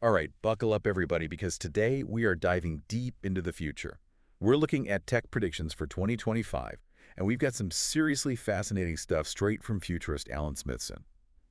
All right, buckle up everybody, because today we are diving deep into the future. We're looking at tech predictions for 2025, and we've got some seriously fascinating stuff straight from futurist Alan Smithson.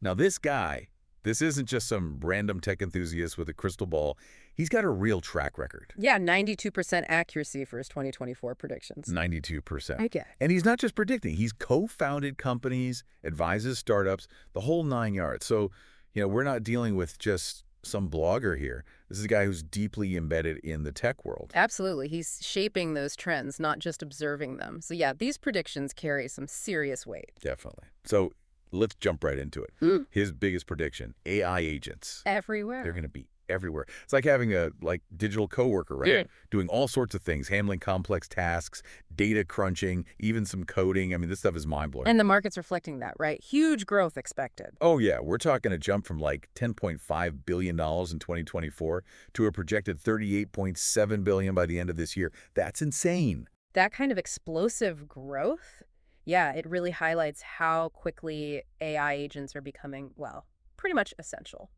Now this guy, this isn't just some random tech enthusiast with a crystal ball. He's got a real track record. Yeah, 92% accuracy for his 2024 predictions. 92%. Okay. And he's not just predicting, he's co-founded companies, advises startups, the whole nine yards. So, we're not dealing with just some blogger here. This is a guy who's deeply embedded in the tech world. Absolutely. He's shaping those trends, not just observing them. So yeah, these predictions carry some serious weight. Definitely. So let's jump right into it. His biggest prediction, AI agents. Everywhere. They're going to be everywhere. It's like having a digital coworker, right? Yeah. Doing all sorts of things, handling complex tasks, data crunching, even some coding. I mean, this stuff is mind-blowing. And the market's reflecting that, right? Huge growth expected. Oh, yeah. We're talking a jump from $10.5 billion in 2024 to a projected $38.7 billion by the end of this year. That's insane. That kind of explosive growth, yeah, it really highlights how quickly AI agents are becoming, well, pretty much essential.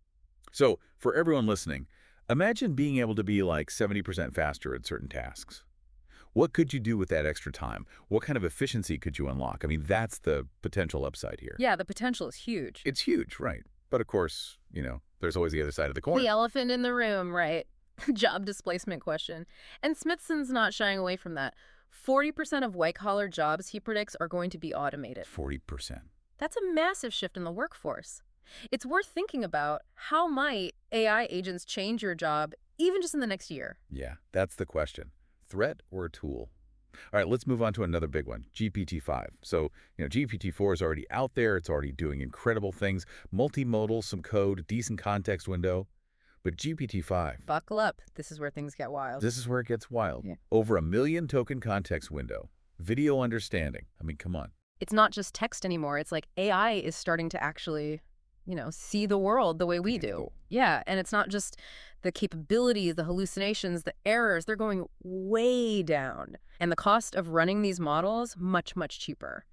So, for everyone listening, imagine being able to be 70% faster at certain tasks. What could you do with that extra time? What kind of efficiency could you unlock? I mean, that's the potential upside here. Yeah, the potential is huge. It's huge, right? But of course, there's always the other side of the coin. The elephant in the room, right? Job displacement question. And Smithson's not shying away from that. 40% of white-collar jobs, he predicts, are going to be automated. 40%. That's a massive shift in the workforce. It's worth thinking about how might AI agents change your job even just in the next year. Yeah, that's the question. Threat or a tool? All right, let's move on to another big one, GPT-5. So, GPT-4 is already out there. It's already doing incredible things. Multimodal, some code, decent context window. But GPT-5... Buckle up. This is where things get wild. This is where it gets wild. Yeah. Over 1 million token context window. Video understanding. I mean, come on. It's not just text anymore. It's like AI is starting to actually see the world the way we do. Cool. Yeah, and it's not just the capabilities, the hallucinations, the errors. They're going way down. And the cost of running these models, much, much cheaper.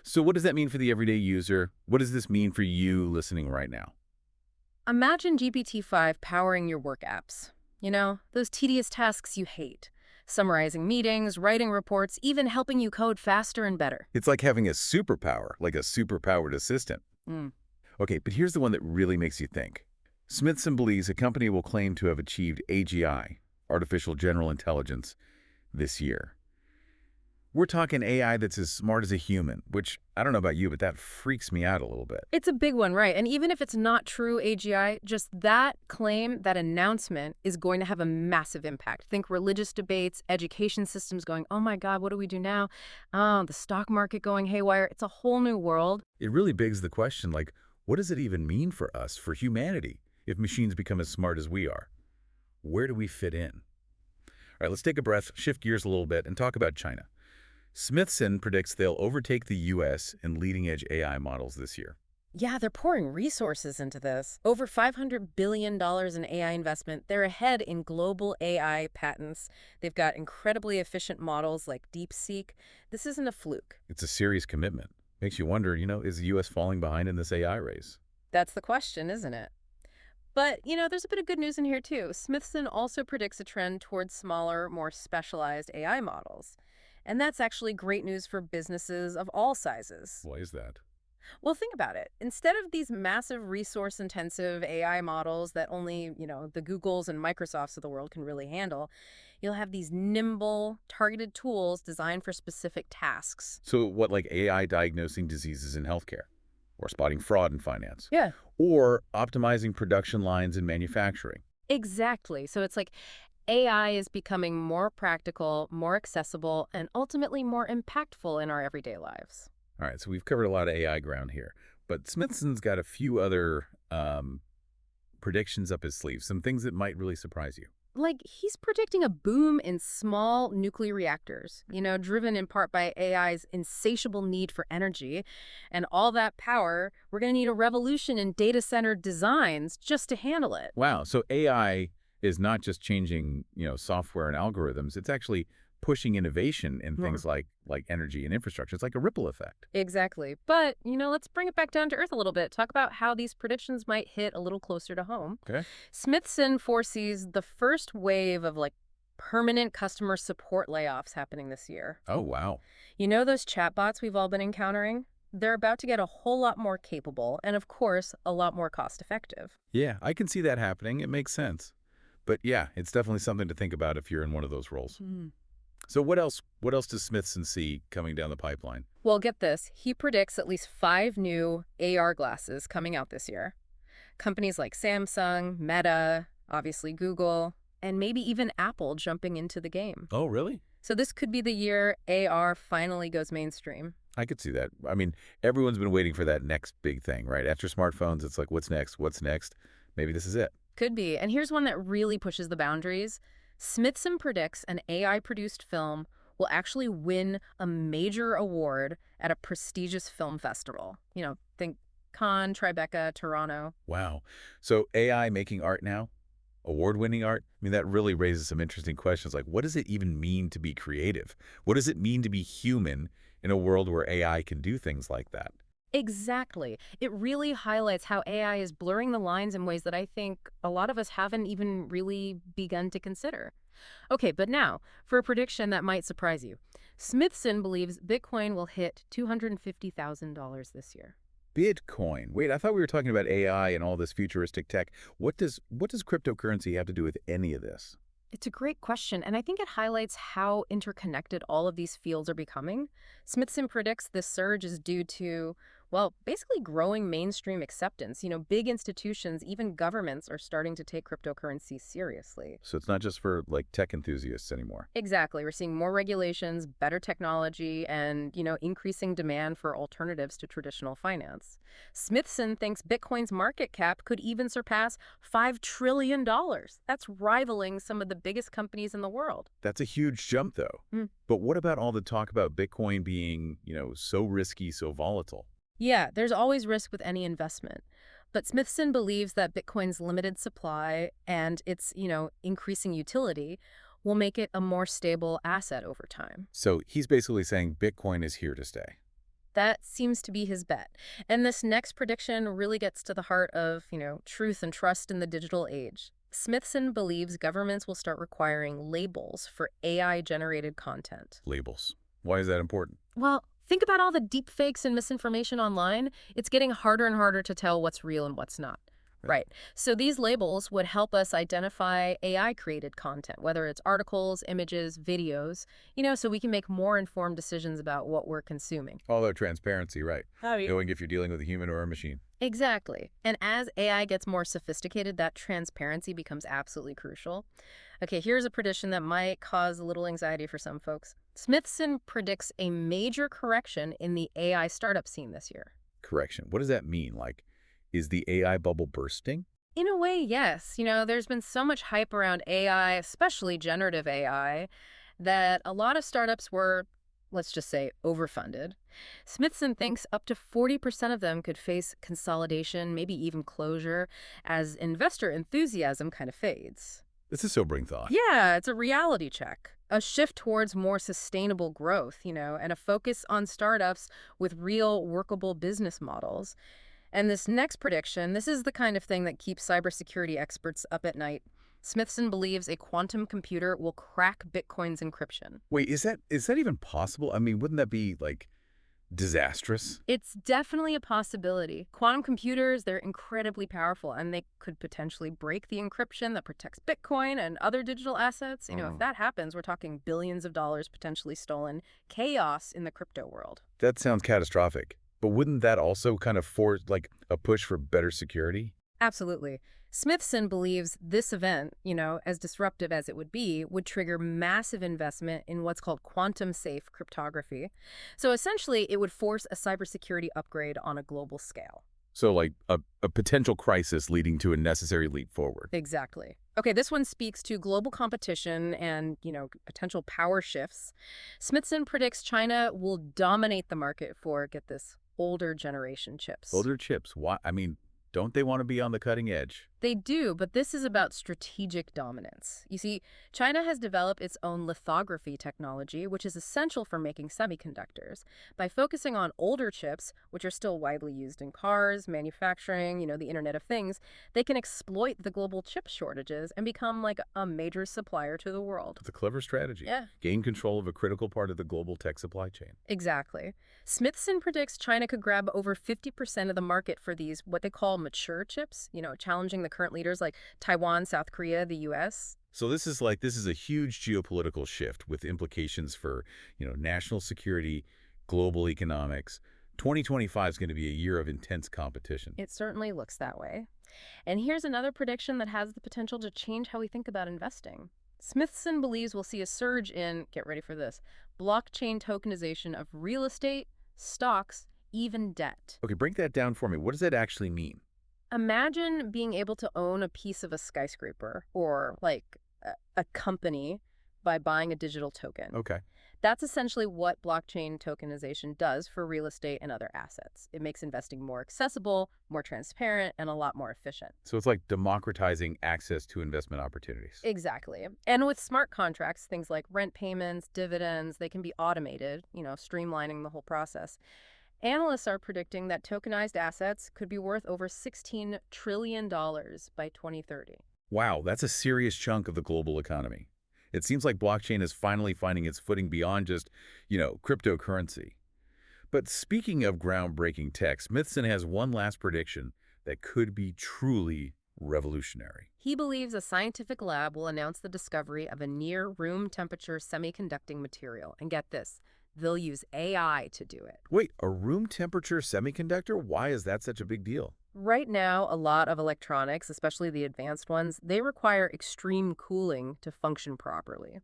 So what does that mean for the everyday user? What does this mean for you listening right now? Imagine GPT-5 powering your work apps. Those tedious tasks you hate. Summarizing meetings, writing reports, even helping you code faster and better. It's like having a superpower, like a superpowered assistant. Okay, but here's the one that really makes you think. Smithson believes a company will claim to have achieved AGI, artificial general intelligence, this year. We're talking AI that's as smart as a human, which, I don't know about you, but that freaks me out a little bit. It's a big one, right? And even if it's not true AGI, just that claim, that announcement is going to have a massive impact. Think religious debates, education systems going, oh my God, what do we do now? The stock market going haywire. It's a whole new world. It really begs the question, what does it even mean for us, for humanity, if machines become as smart as we are? Where do we fit in? All right, let's take a breath, shift gears a little bit, and talk about China. Smithson predicts they'll overtake the U.S. in leading-edge AI models this year. Yeah, they're pouring resources into this. Over $500 billion in AI investment. They're ahead in global AI patents. They've got incredibly efficient models like DeepSeek. This isn't a fluke. It's a serious commitment. Makes you wonder, is the U.S. falling behind in this AI race? That's the question, isn't it? But, there's a bit of good news in here, too. Smithson also predicts a trend towards smaller, more specialized AI models. And that's actually great news for businesses of all sizes. Why is that? Well, think about it. Instead of these massive resource-intensive AI models that only, the Googles and Microsofts of the world can really handle, you'll have these nimble, targeted tools designed for specific tasks. So what, like AI diagnosing diseases in healthcare? Or spotting fraud in finance? Yeah. Or optimizing production lines in manufacturing? Exactly. So it's like AI is becoming more practical, more accessible, and ultimately more impactful in our everyday lives. All right, so we've covered a lot of AI ground here, but Smithson's got a few other predictions up his sleeve, some things that might really surprise you. Like, he's predicting a boom in small nuclear reactors, driven in part by AI's insatiable need for energy. And all that power, we're going to need a revolution in data center designs just to handle it. Wow, so AI is not just changing, software and algorithms, it's actually pushing innovation in More. things like energy and infrastructure. It's like a ripple effect. Exactly. But, let's bring it back down to earth a little bit. Talk about how these predictions might hit a little closer to home. Okay. Smithson foresees the first wave of permanent customer support layoffs happening this year. Oh, wow. Those chatbots we've all been encountering? They're about to get a whole lot more capable and, of course, a lot more cost effective. Yeah, I can see that happening. It makes sense. But yeah, it's definitely something to think about if you're in one of those roles. So what else? What else does Smithson see coming down the pipeline? Well, get this. He predicts at least 5 new AR glasses coming out this year. Companies like Samsung, Meta, obviously Google, and maybe even Apple jumping into the game. Oh, really? So this could be the year AR finally goes mainstream. I could see that. I mean, everyone's been waiting for that next big thing, right? After smartphones, it's like, what's next? What's next? Maybe this is it. Could be. And here's one that really pushes the boundaries. Smithson predicts an AI-produced film will actually win a major award at a prestigious film festival. Think Cannes, Tribeca, Toronto. Wow. So AI making art now? Award-winning art? I mean, that really raises some interesting questions. Like, what does it even mean to be creative? What does it mean to be human in a world where AI can do things like that? Exactly. It really highlights how AI is blurring the lines in ways that I think a lot of us haven't even really begun to consider. Okay, but now, for a prediction that might surprise you. Smithson believes Bitcoin will hit $250,000 this year. Bitcoin. Wait, I thought we were talking about AI and all this futuristic tech. What does cryptocurrency have to do with any of this? It's a great question, and I think it highlights how interconnected all of these fields are becoming. Smithson predicts this surge is due to, well, basically growing mainstream acceptance. Big institutions, even governments, are starting to take cryptocurrency seriously. So it's not just for like tech enthusiasts anymore. Exactly. We're seeing more regulations, better technology, and, increasing demand for alternatives to traditional finance. Smithson thinks Bitcoin's market cap could even surpass $5 trillion. That's rivaling some of the biggest companies in the world. That's a huge jump though. Mm. But what about all the talk about Bitcoin being, so risky, so volatile? Yeah, there's always risk with any investment. But Smithson believes that Bitcoin's limited supply and its, increasing utility will make it a more stable asset over time. So he's basically saying Bitcoin is here to stay. That seems to be his bet. And this next prediction really gets to the heart of, truth and trust in the digital age. Smithson believes governments will start requiring labels for AI-generated content. Labels. Why is that important? Well, think about all the deep fakes and misinformation online. It's getting harder and harder to tell what's real and what's not. Right. So these labels would help us identify AI-created content, whether it's articles, images, videos, so we can make more informed decisions about what we're consuming. Although transparency, right? Oh, yeah. Knowing if you're dealing with a human or a machine. Exactly. And as AI gets more sophisticated, that transparency becomes absolutely crucial. Okay, here's a prediction that might cause a little anxiety for some folks. Smithson predicts a major correction in the AI startup scene this year. Correction. What does that mean? Like, is the AI bubble bursting? In a way, yes. There's been so much hype around AI, especially generative AI, that a lot of startups were, let's just say, overfunded. Smithson thinks up to 40% of them could face consolidation, maybe even closure, as investor enthusiasm kind of fades. This is sobering thought. Yeah, it's a reality check. A shift towards more sustainable growth, and a focus on startups with real workable business models. And this next prediction, this is the kind of thing that keeps cybersecurity experts up at night. Smithson believes a quantum computer will crack Bitcoin's encryption. Wait, is that even possible? I mean, wouldn't that be like disastrous? It's definitely a possibility. Quantum computers, they're incredibly powerful, and they could potentially break the encryption that protects Bitcoin and other digital assets. If that happens, we're talking billions of dollars potentially stolen, chaos in the crypto world. That sounds catastrophic. But wouldn't that also kind of force like a push for better security? Absolutely. Smithson believes this event, as disruptive as it would be, would trigger massive investment in what's called quantum-safe cryptography. So essentially, it would force a cybersecurity upgrade on a global scale. So like a potential crisis leading to a necessary leap forward. Exactly. Okay, this one speaks to global competition and, potential power shifts. Smithson predicts China will dominate the market for, get this, older generation chips. Older chips. Why? I mean, don't they want to be on the cutting edge? They do, but this is about strategic dominance. You see, China has developed its own lithography technology, which is essential for making semiconductors. By focusing on older chips, which are still widely used in cars, manufacturing, the Internet of Things, they can exploit the global chip shortages and become like a major supplier to the world. It's a clever strategy. Yeah. Gain control of a critical part of the global tech supply chain. Exactly. Smithson predicts China could grab over 50% of the market for these, what they call mature chips, challenging the current leaders like Taiwan, South Korea, the US. So this is a huge geopolitical shift with implications for, national security, global economics. 2025 is going to be a year of intense competition. It certainly looks that way. And here's another prediction that has the potential to change how we think about investing. Smithson believes we'll see a surge in, get ready for this, blockchain tokenization of real estate, stocks, even debt. Okay, break that down for me. What does that actually mean? Imagine being able to own a piece of a skyscraper or like a company by buying a digital token. Okay. That's essentially what blockchain tokenization does for real estate and other assets. It makes investing more accessible, more transparent, and a lot more efficient. So it's like democratizing access to investment opportunities. Exactly. And with smart contracts, things like rent payments, dividends, they can be automated, streamlining the whole process. Analysts are predicting that tokenized assets could be worth over $16 trillion by 2030. Wow, that's a serious chunk of the global economy. It seems like blockchain is finally finding its footing beyond just, cryptocurrency. But speaking of groundbreaking tech, Smithson has one last prediction that could be truly revolutionary. He believes a scientific lab will announce the discovery of a near room temperature semiconducting material. And get this, they'll use AI to do it. Wait, a room temperature semiconductor? Why is that such a big deal? Right now, a lot of electronics, especially the advanced ones, they require extreme cooling to function properly.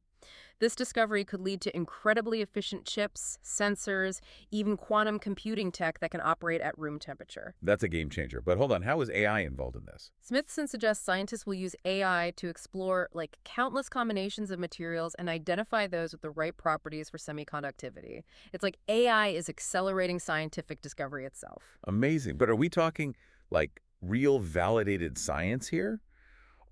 This discovery could lead to incredibly efficient chips, sensors, even quantum computing tech that can operate at room temperature. That's a game changer. But hold on, how is AI involved in this? Smithson suggests scientists will use AI to explore countless combinations of materials and identify those with the right properties for semiconductivity. It's like AI is accelerating scientific discovery itself. Amazing. But are we talking like real validated science here?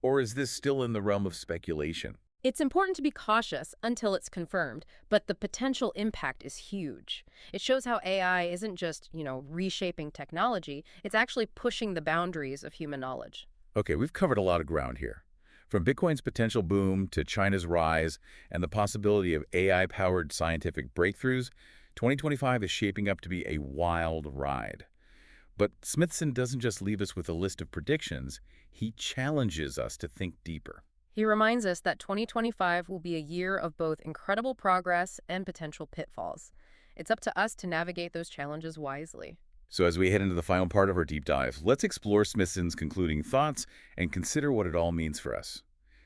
Or is this still in the realm of speculation? It's important to be cautious until it's confirmed, but the potential impact is huge. It shows how AI isn't just, reshaping technology, it's actually pushing the boundaries of human knowledge. Okay, we've covered a lot of ground here. From Bitcoin's potential boom to China's rise and the possibility of AI-powered scientific breakthroughs, 2025 is shaping up to be a wild ride. But Smithson doesn't just leave us with a list of predictions, he challenges us to think deeper. He reminds us that 2025 will be a year of both incredible progress and potential pitfalls. It's up to us to navigate those challenges wisely. So as we head into the final part of our deep dive, let's explore Smithson's concluding thoughts and consider what it all means for us.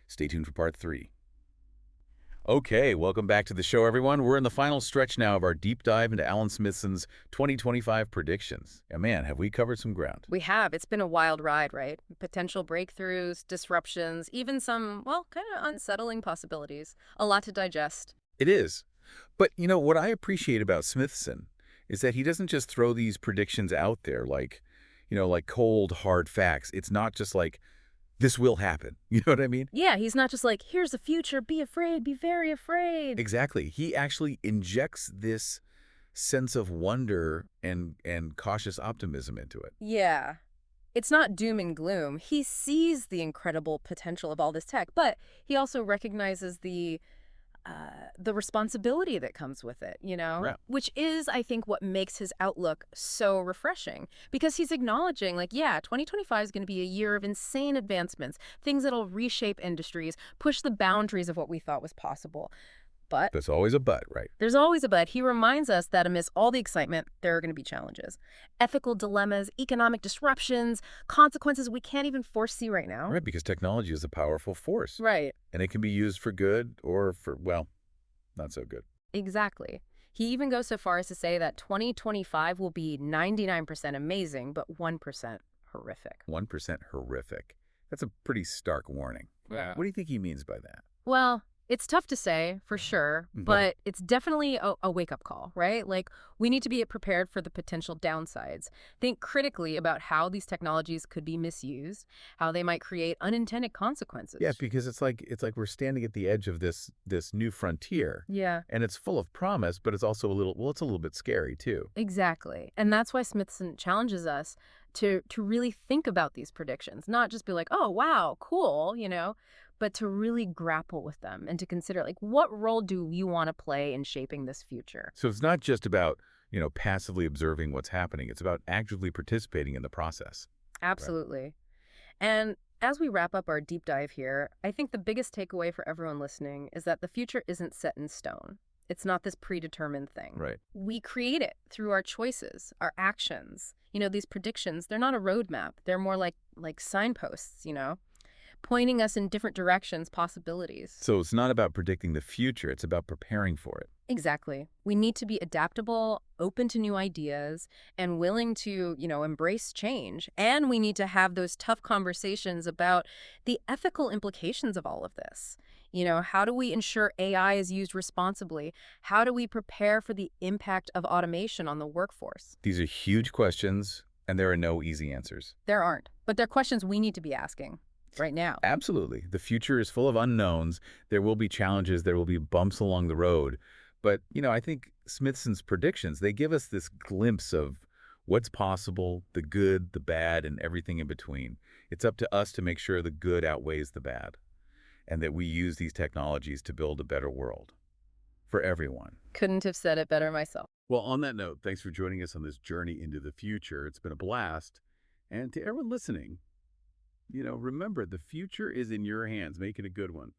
Stay tuned for part 3. Okay, welcome back to the show, everyone. We're in the final stretch now of our deep dive into Alan Smithson's 2025 predictions. And man, have we covered some ground. We have. It's been a wild ride, right? Potential breakthroughs, disruptions, even some, kind of unsettling possibilities. A lot to digest. It is. But, what I appreciate about Smithson is that he doesn't just throw these predictions out there like cold, hard facts. It's not just like, this will happen. You know what I mean? Yeah, he's not just like, here's the future, be afraid, be very afraid. Exactly. He actually injects this sense of wonder and cautious optimism into it. Yeah. It's not doom and gloom. He sees the incredible potential of all this tech, but he also recognizes the responsibility that comes with it, Right. which is, I think, what makes his outlook so refreshing, because he's acknowledging 2025 is going to be a year of insane advancements, things that'll reshape industries, push the boundaries of what we thought was possible. But There's always a but, right? there's always a but. He reminds us that amidst all the excitement, there are going to be challenges, ethical dilemmas, economic disruptions, consequences we can't even foresee right now. Right, because technology is a powerful force. Right. And it can be used for good or for, well, not so good. Exactly. He even goes so far as to say that 2025 will be 99% amazing, but 1% horrific. 1% horrific. That's a pretty stark warning. Yeah. What do you think he means by that? Well, It's tough to say, for sure, Okay. but it's definitely a wake-up call, right? Like, we need to be prepared for the potential downsides. Think critically about how these technologies could be misused, how they might create unintended Yeah, consequences. because it's like we're standing at the edge of this new frontier, Yeah, and it's full of promise, but it's also a little, well, it's a little bit scary too. exactly. And that's why Smithson challenges us to really think about these predictions, not just be like, "Oh, wow, cool," but to really grapple with them and to consider, like, what role do we want to play in shaping this future? So it's not just about, passively observing what's happening. It's about actively participating in the process. Right. Absolutely. And as we wrap up our deep dive here, I think the biggest takeaway for everyone listening is that the future isn't set in stone. It's not this predetermined thing. Right. We create it through our choices, our actions. These predictions, they're not a roadmap. They're more like signposts, pointing us in different directions, possibilities. So it's not about predicting the future. It's about preparing for it. Exactly. We need to be adaptable, open to new ideas, and willing to, embrace change. And we need to have those tough conversations about the ethical implications of all of this. How do we ensure AI is used responsibly? How do we prepare for the impact of automation on the workforce? These are huge questions, and there are no easy answers. There aren't, but they're questions we need to be asking right now. Absolutely. The future is full of unknowns. There will be challenges. There will be bumps along the road. But, I think Smithson's predictions, they give us this glimpse of what's possible, the good, the bad, and everything in between. It's up to us to make sure the good outweighs the bad and that we use these technologies to build a better world for everyone. Couldn't have said it better myself. Well, on that note, thanks for joining us on this journey into the future. It's been a blast. And to everyone listening, remember the future is in your hands. Make it a good one.